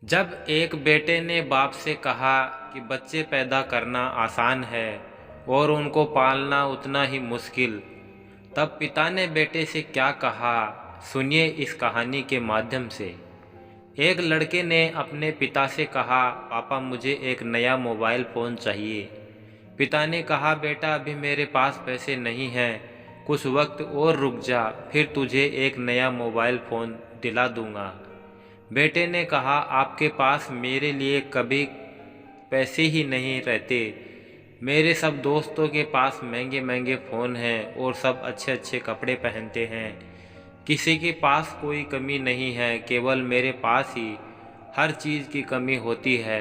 जब एक बेटे ने बाप से कहा कि बच्चे पैदा करना आसान है और उनको पालना उतना ही मुश्किल, तब पिता ने बेटे से क्या कहा, सुनिए इस कहानी के माध्यम से। एक लड़के ने अपने पिता से कहा, पापा मुझे एक नया मोबाइल फ़ोन चाहिए। पिता ने कहा, बेटा अभी मेरे पास पैसे नहीं हैं, कुछ वक्त और रुक जा, फिर तुझे एक नया मोबाइल फ़ोन दिला दूंगा। बेटे ने कहा, आपके पास मेरे लिए कभी पैसे ही नहीं रहते। मेरे सब दोस्तों के पास महंगे महंगे फ़ोन हैं और सब अच्छे अच्छे कपड़े पहनते हैं। किसी के पास कोई कमी नहीं है, केवल मेरे पास ही हर चीज़ की कमी होती है।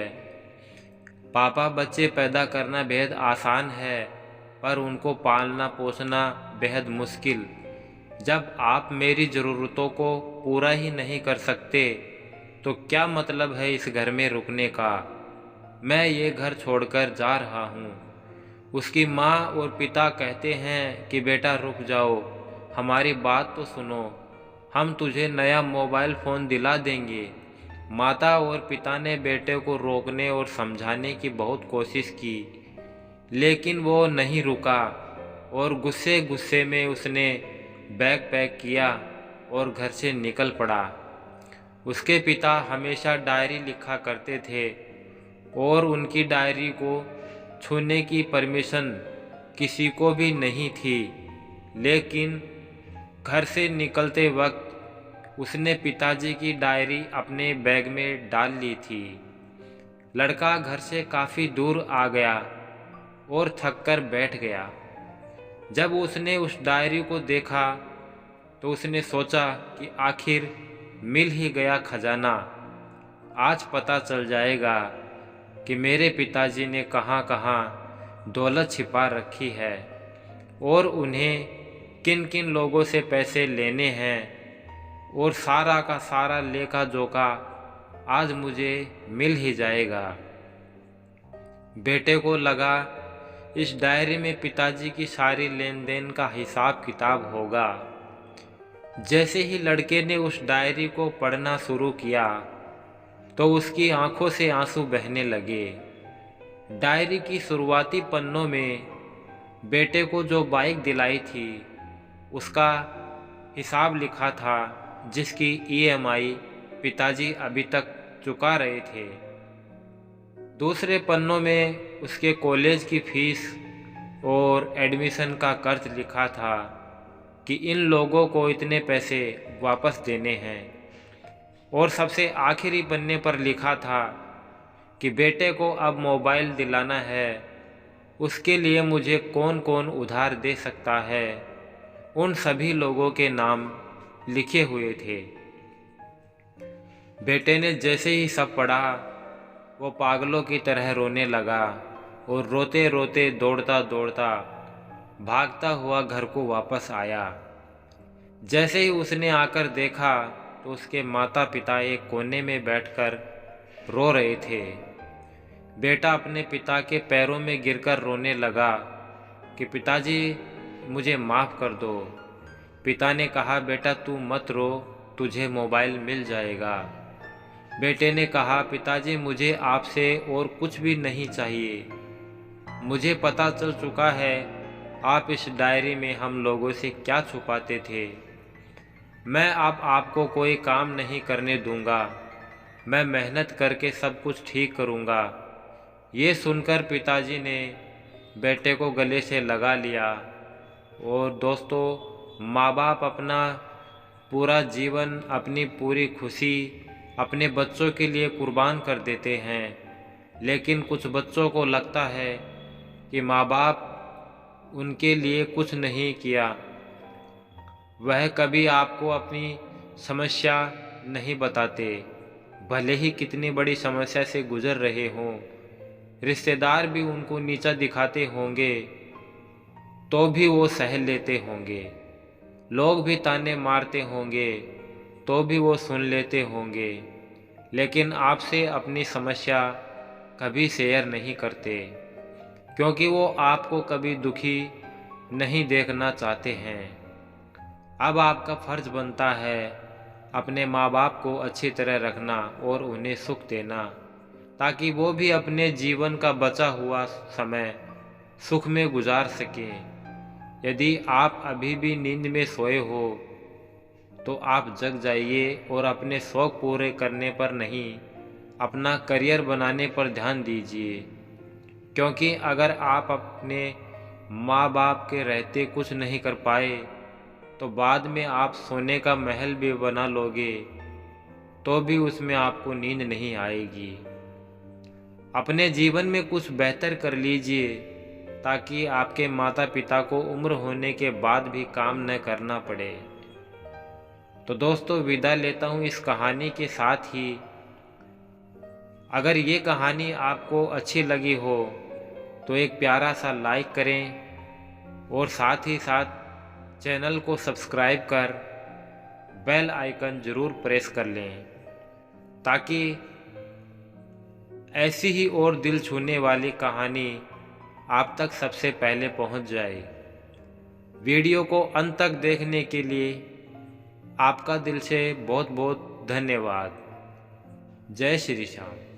पापा बच्चे पैदा करना बेहद आसान है, पर उनको पालना पोसना बेहद मुश्किल। जब आप मेरी ज़रूरतों को पूरा ही नहीं कर सकते तो क्या मतलब है इस घर में रुकने का। मैं ये घर छोड़कर जा रहा हूँ। उसकी माँ और पिता कहते हैं कि बेटा रुक जाओ, हमारी बात तो सुनो, हम तुझे नया मोबाइल फ़ोन दिला देंगे। माता और पिता ने बेटे को रोकने और समझाने की बहुत कोशिश की, लेकिन वो नहीं रुका और गुस्से गुस्से में उसने बैग पैक किया और घर से निकल पड़ा। उसके पिता हमेशा डायरी लिखा करते थे और उनकी डायरी को छूने की परमिशन किसी को भी नहीं थी, लेकिन घर से निकलते वक्त उसने पिताजी की डायरी अपने बैग में डाल ली थी। लड़का घर से काफ़ी दूर आ गया और थककर बैठ गया। जब उसने उस डायरी को देखा तो उसने सोचा कि आखिर मिल ही गया खजाना। आज पता चल जाएगा कि मेरे पिताजी ने कहाँ कहाँ दौलत छिपा रखी है और उन्हें किन किन लोगों से पैसे लेने हैं, और सारा का सारा लेखा जोखा आज मुझे मिल ही जाएगा। बेटे को लगा इस डायरी में पिताजी की सारी लेन देन का हिसाब किताब होगा। जैसे ही लड़के ने उस डायरी को पढ़ना शुरू किया तो उसकी आंखों से आंसू बहने लगे। डायरी की शुरुआती पन्नों में बेटे को जो बाइक दिलाई थी उसका हिसाब लिखा था, जिसकी ईएमआई पिताजी अभी तक चुका रहे थे। दूसरे पन्नों में उसके कॉलेज की फीस और एडमिशन का कर्ज लिखा था कि इन लोगों को इतने पैसे वापस देने हैं। और सबसे आखिरी पन्ने पर लिखा था कि बेटे को अब मोबाइल दिलाना है, उसके लिए मुझे कौन कौन उधार दे सकता है। उन सभी लोगों के नाम लिखे हुए थे। बेटे ने जैसे ही सब पढ़ा वो पागलों की तरह रोने लगा और रोते रोते दौड़ता दौड़ता भागता हुआ घर को वापस आया। जैसे ही उसने आकर देखा तो उसके माता पिता एक कोने में बैठकर रो रहे थे। बेटा अपने पिता के पैरों में गिरकर रोने लगा कि पिताजी मुझे माफ़ कर दो। पिता ने कहा, बेटा तू मत रो, तुझे मोबाइल मिल जाएगा। बेटे ने कहा, पिताजी मुझे आपसे और कुछ भी नहीं चाहिए। मुझे पता चल चुका है आप इस डायरी में हम लोगों से क्या छुपाते थे। मैं अब आपको कोई काम नहीं करने दूंगा, मैं मेहनत करके सब कुछ ठीक करूंगा। ये सुनकर पिताजी ने बेटे को गले से लगा लिया। और दोस्तों, माँ बाप अपना पूरा जीवन, अपनी पूरी खुशी अपने बच्चों के लिए कुर्बान कर देते हैं, लेकिन कुछ बच्चों को लगता है कि माँ बाप उनके लिए कुछ नहीं किया। वह कभी आपको अपनी समस्या नहीं बताते, भले ही कितनी बड़ी समस्या से गुजर रहे हों। रिश्तेदार भी उनको नीचा दिखाते होंगे तो भी वो सह लेते होंगे। लोग भी ताने मारते होंगे तो भी वो सुन लेते होंगे, लेकिन आपसे अपनी समस्या कभी शेयर नहीं करते, क्योंकि वो आपको कभी दुखी नहीं देखना चाहते हैं। अब आपका फ़र्ज़ बनता है अपने माँ बाप को अच्छी तरह रखना और उन्हें सुख देना, ताकि वो भी अपने जीवन का बचा हुआ समय सुख में गुजार सकें। यदि आप अभी भी नींद में सोए हो तो आप जग जाइए और अपने शौक़ पूरे करने पर नहीं, अपना करियर बनाने पर ध्यान दीजिए। क्योंकि अगर आप अपने माँ बाप के रहते कुछ नहीं कर पाए तो बाद में आप सोने का महल भी बना लोगे तो भी उसमें आपको नींद नहीं आएगी। अपने जीवन में कुछ बेहतर कर लीजिए ताकि आपके माता पिता को उम्र होने के बाद भी काम न करना पड़े। तो दोस्तों, विदा लेता हूँ इस कहानी के साथ ही। अगर ये कहानी आपको अच्छी लगी हो तो एक प्यारा सा लाइक करें और साथ ही साथ चैनल को सब्सक्राइब कर बेल आइकन ज़रूर प्रेस कर लें, ताकि ऐसी ही और दिल छूने वाली कहानी आप तक सबसे पहले पहुंच जाए। वीडियो को अंत तक देखने के लिए आपका दिल से बहुत बहुत धन्यवाद। जय श्री श्याम।